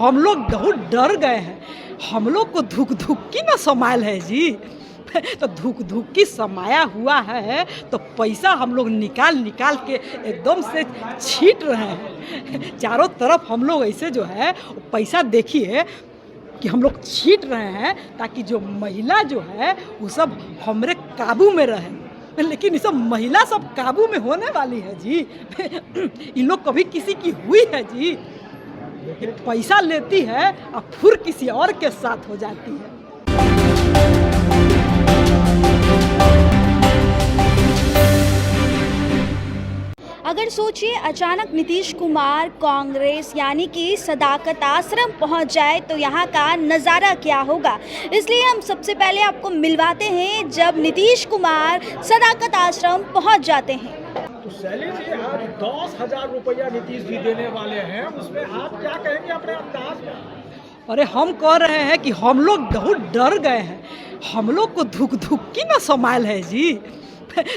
हम लोग बहुत डर गए हैं। हम लोग को धुक धुक की ना समायल है जी। तो धुक धुक की समाया हुआ है तो पैसा हम लोग निकाल निकाल के एकदम से छीट रहे हैं। चारों तरफ हम लोग ऐसे जो है पैसा देखिए कि हम लोग छीट रहे हैं ताकि जो महिला जो है वो सब हमरे काबू में रहे। लेकिन ये सब महिला सब काबू में होने वाली है जी। इन लोग कभी किसी की हुई है जी। ये पैसा लेती है और फिर किसी और के साथ हो जाती है। अगर सोचिए अचानक नीतीश कुमार कांग्रेस यानी कि सदाकत आश्रम पहुंच जाए तो यहाँ का नज़ारा क्या होगा। इसलिए हम सबसे पहले आपको मिलवाते हैं जब नीतीश कुमार सदाकत आश्रम पहुंच जाते हैं। तो शैली जी, आज 10,000 रुपया नीतीश जी देने वाले हैं, उसमें आप क्या कहेंगे अपने अंदाज में? अरे हम कह रहे हैं कि हम लोग बहुत डर गए हैं। हम लोग को धुक धुक की ना समायल है जी।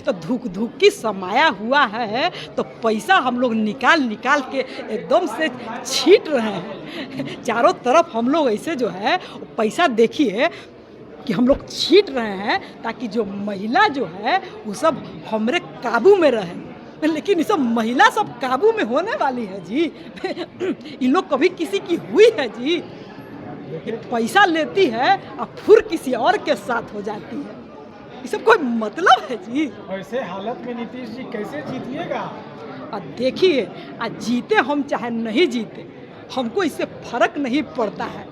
तो धुक धुक की समाया हुआ है तो पैसा हम लोग निकाल निकाल के एकदम से छीट रहे हैं। चारों तरफ हम लोग ऐसे जो है पैसा देखिए कि हम लोग छीट रहे हैं ताकि जो महिला जो है वो सब हमरे काबू में रहे। लेकिन ये सब महिला सब काबू में होने वाली है जी। इन लोग कभी किसी की हुई है जी। ये पैसा लेती है और फिर किसी और के साथ हो जाती है। ये सब कोई मतलब है जी। ऐसे हालत में नीतीश जी कैसे जीतिएगा? और देखिए आज जीते हम चाहे नहीं जीते हमको इससे फर्क नहीं पड़ता है।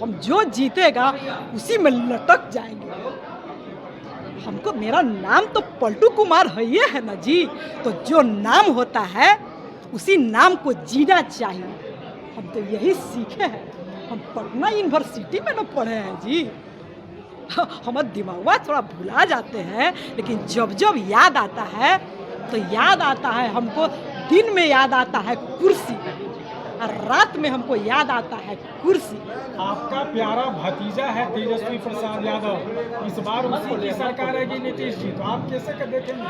हम जो जीतेगा उसी में लटक जाएंगे। हमको मेरा नाम तो पलटू कुमार है ना जी। तो जो नाम होता है उसी नाम को जीना चाहिए। हम तो यही सीखे हैं। हम पटना यूनिवर्सिटी में ना पढ़े हैं जी। हमारा दिमाग थोड़ा भुला जाते हैं लेकिन जब जब याद आता है तो याद आता है हमको। दिन में याद आता है कुर्सी और रात में हमको याद आता है कुर्सी। आपका प्यारा भतीजा है तेजस्वी प्रसाद यादव, इस बार उसी की सरकार रहेगी नीतीश जी, तो आप कैसे कर देखेंगे?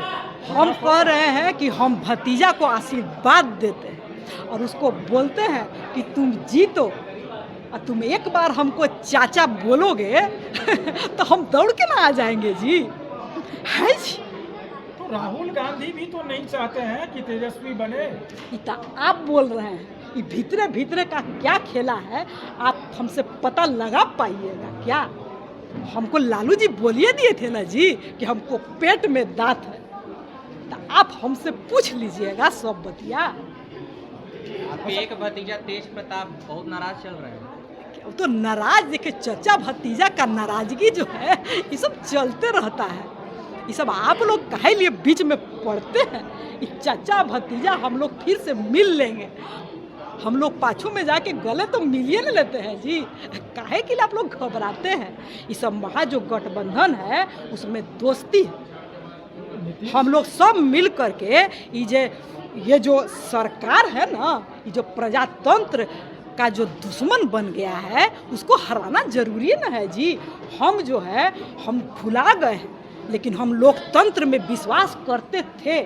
हम कह रहे हैं कि हम भतीजा को आशीर्वाद देते हैं और उसको बोलते हैं कि तुम जीतो और तुम एक बार हमको चाचा बोलोगे तो हम दौड़ के ना आ जाएंगे जी। है जी। तो राहुल गांधी भी तो नहीं चाहते हैं कि तेजस्वी बने। इतना आप बोल रहे हैं कि भीतरे भीतरे का क्या खेला है आप हमसे पता लगा पाइएगा क्या? हमको लालू जी बोलिए दिए थे ना जी कि हमको पेट में दांत है। तो आप हमसे पूछ लीजिएगा सब बतिया। आपके एक भतीजा तेज प्रताप बहुत नाराज चल रहे हैं। तो नाराज देखे चचा भतीजा का नाराजगी जो है ये सब चलते रहता है। ये सब आप लोग काहे लिए बीच में पड़ते हैं? ये चचा भतीजा हम लोग फिर से मिल लेंगे। हम लोग पाछू में जाके गले तो मिलिए न लेते हैं जी। काहे के लिए आप लोग घबराते हैं? ये सब महा जो गठबंधन है उसमें दोस्ती है। हम लोग सब मिल करके ये जो सरकार है ना, ये जो प्रजातंत्र का जो दुश्मन बन गया है उसको हराना जरूरी ना है जी। हम जो है हम भुला गए हैं लेकिन हम लोकतंत्र में विश्वास करते थे।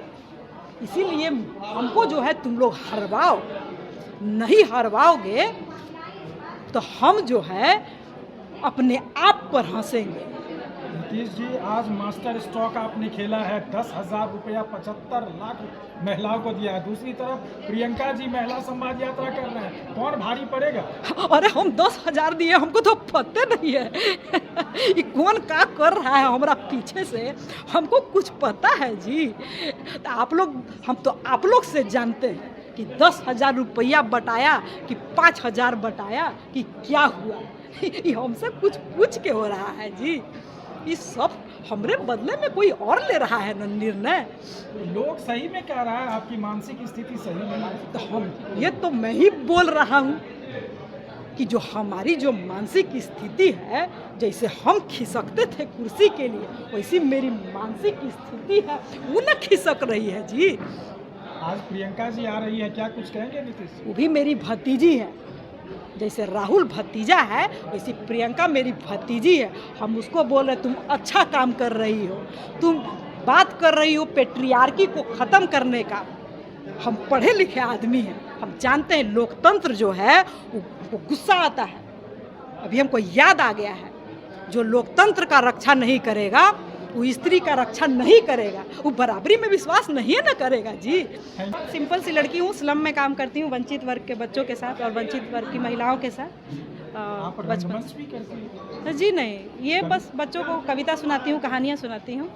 इसीलिए हमको जो है तुम लोग हरवाओ। नहीं हरवाओगे तो हम जो है अपने आप पर हंसेंगे। नीतीश जी, आज मास्टर स्ट्रोक आपने खेला है, 10,000 रुपया 75 लाख महिलाओं को दिया है। दूसरी तरफ प्रियंका जी महिला संवाद यात्रा कर रहे हैं, कौन भारी पड़ेगा? अरे हम 10,000 दिए, हमको तो पता नहीं है। ये कौन का कर रहा है हमारा पीछे से, हमको कुछ पता है जी। तो आप लोग से जानते हैं कि 10,000 रुपया बटाया कि 5,000 बटाया कि क्या हुआ। ये हमसे कुछ पूछ के हो रहा है जी। ये सब हमरे बदले में कोई और ले रहा है ना निर्णय। लोग सही में कह रहा है आपकी मानसिक स्थिति सही नहीं है। तो मैं ही बोल रहा हूँ कि जो हमारी जो मानसिक स्थिति है, जैसे हम खिसकते थे कुर्सी के लिए वैसी मेरी मानसिक स्थिति है वो न खिसक रही है जी। आज प्रियंका जी आ रही है, क्या कुछ कहेंगे नीतीश? वो भी मेरी भतीजी है। जैसे राहुल भतीजा है वैसी प्रियंका मेरी भतीजी है। हम उसको बोल रहे तुम अच्छा काम कर रही हो, तुम बात कर रही हो पेट्रियार्की को ख़त्म करने का। हम पढ़े लिखे आदमी हैं। हम जानते हैं लोकतंत्र जो है वो गुस्सा आता है। अभी हमको याद आ गया है, जो लोकतंत्र का रक्षा नहीं करेगा वो स्त्री का रक्षा नहीं करेगा, वो बराबरी में विश्वास नहीं ना करेगा जी। सिंपल सी लड़की हूँ, स्लम में काम करती हूँ, वंचित वर्ग के बच्चों के साथ और वंचित वर्ग की महिलाओं के साथ। आप रंगमंच भी करती हैं? जी नहीं, ये बस बच्चों को कविता सुनाती हूँ, कहानियाँ सुनाती हूँ।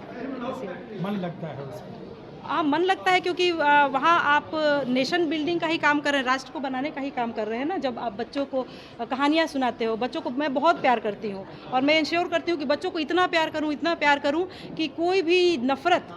मन लगता है उसमें? हाँ, मन लगता है क्योंकि वहाँ आप नेशन बिल्डिंग का ही काम कर रहे हैं, राष्ट्र को बनाने का ही काम कर रहे हैं ना। जब आप बच्चों को कहानियाँ सुनाते हो, बच्चों को मैं बहुत प्यार करती हूँ और मैं इंश्योर करती हूँ कि बच्चों को इतना प्यार करूँ कि कोई भी नफ़रत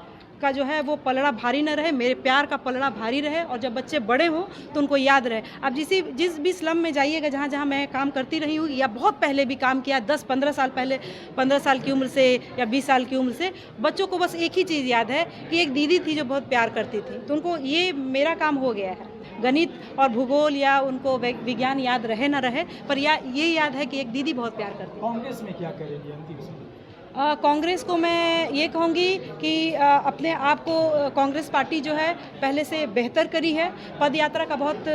का जो है वो पलड़ा भारी न रहे, मेरे प्यार का पलड़ा भारी रहे। और जब बच्चे बड़े हों तो उनको याद रहे। आप जिस भी स्लम में जाइएगा, जहाँ जहाँ मैं काम करती रही हूँ या बहुत पहले भी काम किया, 10-15 साल पहले, 15 साल की उम्र से या 20 साल की उम्र से, बच्चों को बस एक ही चीज़ याद है कि एक दीदी थी जो बहुत प्यार करती थी। तो उनको ये मेरा काम हो गया है। गणित और भूगोल या उनको विज्ञान याद रहे ना रहे, पर ये याद है कि एक दीदी बहुत प्यार करती है। कांग्रेस में क्या करेगी अंतिम समय? कांग्रेस को मैं ये कहूँगी कि अपने आप को कांग्रेस पार्टी जो है पहले से बेहतर करी है। पद यात्रा का बहुत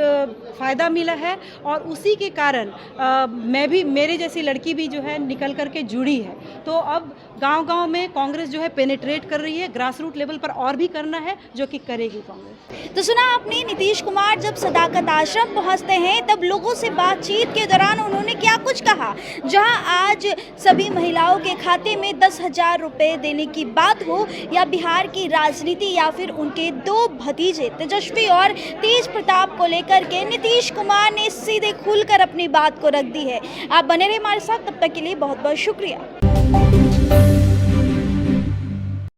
फ़ायदा मिला है और उसी के कारण मैं भी, मेरे जैसी लड़की भी जो है निकल कर के जुड़ी है। तो अब गांव-गांव में कांग्रेस जो है पेनिट्रेट कर रही है, ग्रास रूट लेवल पर और भी करना है, जो कि करेगी कांग्रेस। तो सुना आपने नीतीश कुमार जब सदाकत आश्रम पहुंचते हैं तब लोगों से बातचीत के दौरान उन्होंने क्या कुछ कहा। जहां आज सभी महिलाओं के खाते में 10,000 रुपये देने की बात हो, या बिहार की राजनीति, या फिर उनके 2 भतीजे तेजस्वी और तेज प्रताप को लेकर के नीतीश कुमार ने सीधे खुलकर अपनी बात को रख दी है। आप बने रहिए हमारे साथ, तब तक के लिए बहुत बहुत शुक्रिया।